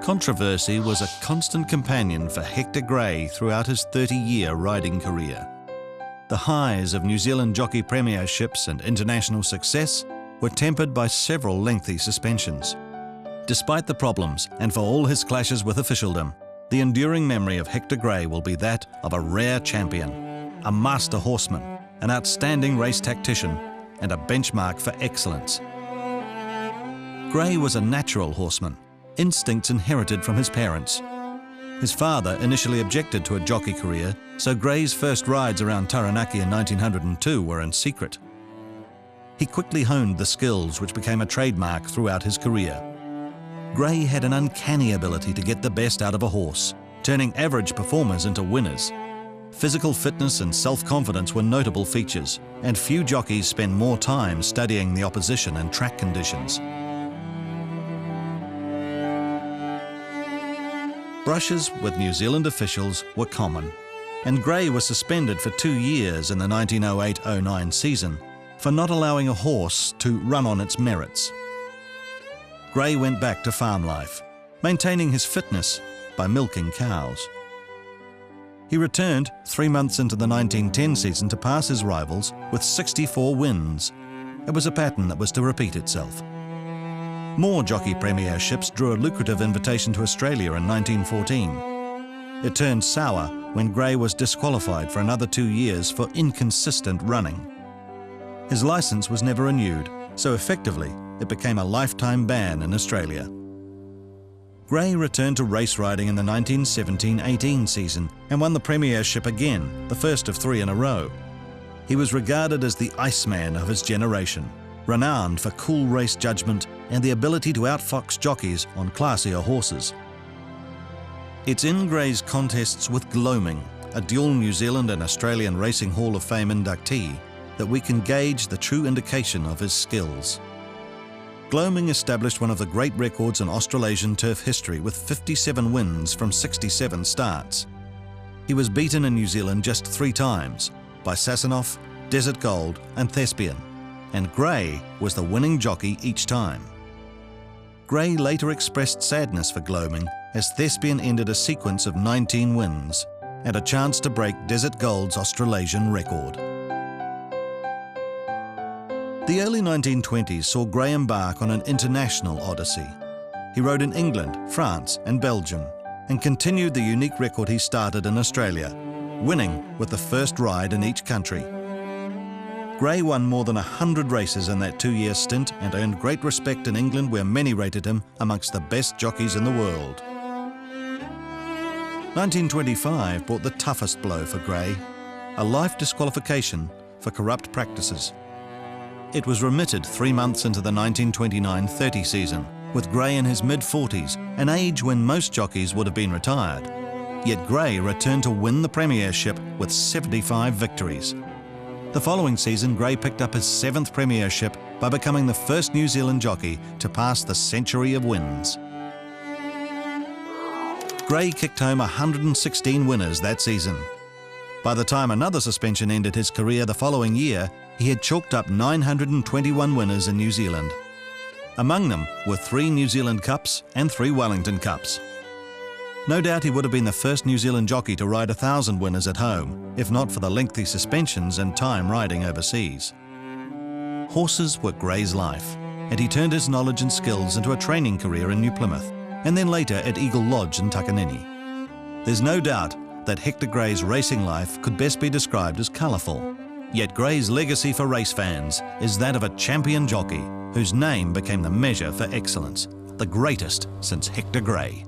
Controversy was a constant companion for Hector Gray throughout his 30-year riding career. The highs of New Zealand jockey premierships and international success were tempered by several lengthy suspensions. Despite the problems, and for all his clashes with officialdom, the enduring memory of Hector Gray will be that of a rare champion, a master horseman, an outstanding race tactician, and a benchmark for excellence. Gray was a natural horseman, instincts inherited from his parents. His father initially objected to a jockey career, so Gray's first rides around Taranaki in 1902 were in secret. He quickly honed the skills which became a trademark throughout his career. Gray had an uncanny ability to get the best out of a horse, turning average performers into winners. Physical fitness and self-confidence were notable features, and few jockeys spend more time studying the opposition and track conditions. Brushes with New Zealand officials were common, and Gray was suspended for 2 years in the 1908-09 season for not allowing a horse to run on its merits. Gray went back to farm life, maintaining his fitness by milking cows. He returned 3 months into the 1910 season to pass his rivals with 64 wins. It was a pattern that was to repeat itself. More jockey premierships drew a lucrative invitation to Australia in 1914. It turned sour when Gray was disqualified for another 2 years for inconsistent running. His licence was never renewed, so effectively it became a lifetime ban in Australia. Gray returned to race riding in the 1917-18 season and won the premiership again, the first of 3 in a row. He was regarded as the Iceman of his generation, renowned for cool race judgment and the ability to outfox jockeys on classier horses. It's in Gray's contests with Gloaming, a dual New Zealand and Australian Racing Hall of Fame inductee, that we can gauge the true indication of his skills. Gloaming established one of the great records in Australasian turf history with 57 wins from 67 starts. He was beaten in New Zealand just 3 times, by Sasanoff, Desert Gold and Thespian, and Gray was the winning jockey each time. Gray later expressed sadness for Gloaming as Thespian ended a sequence of 19 wins and a chance to break Desert Gold's Australasian record. The early 1920s saw Gray embark on an international odyssey. He rode in England, France and Belgium and continued the unique record he started in Australia, winning with the first ride in each country. Gray won more than 100 races in that 2-year stint and earned great respect in England, where many rated him amongst the best jockeys in the world. 1925 brought the toughest blow for Gray, a life disqualification for corrupt practices. It was remitted 3 months into the 1929-30 season, with Gray in his mid-40s, an age when most jockeys would have been retired. Yet Gray returned to win the premiership with 75 victories. The following season, Gray picked up his 7th premiership by becoming the first New Zealand jockey to pass the century of wins. Gray kicked home 116 winners that season. By the time another suspension ended his career the following year, he had chalked up 921 winners in New Zealand. Among them were 3 New Zealand Cups and 3 Wellington Cups. No doubt he would have been the first New Zealand jockey to ride 1,000 winners at home, if not for the lengthy suspensions and time riding overseas. Horses were Gray's life, and he turned his knowledge and skills into a training career in New Plymouth, and then later at Eagle Lodge in Takanini. There's no doubt that Hector Gray's racing life could best be described as colourful. Yet Gray's legacy for race fans is that of a champion jockey whose name became the measure for excellence, the greatest since Hector Gray.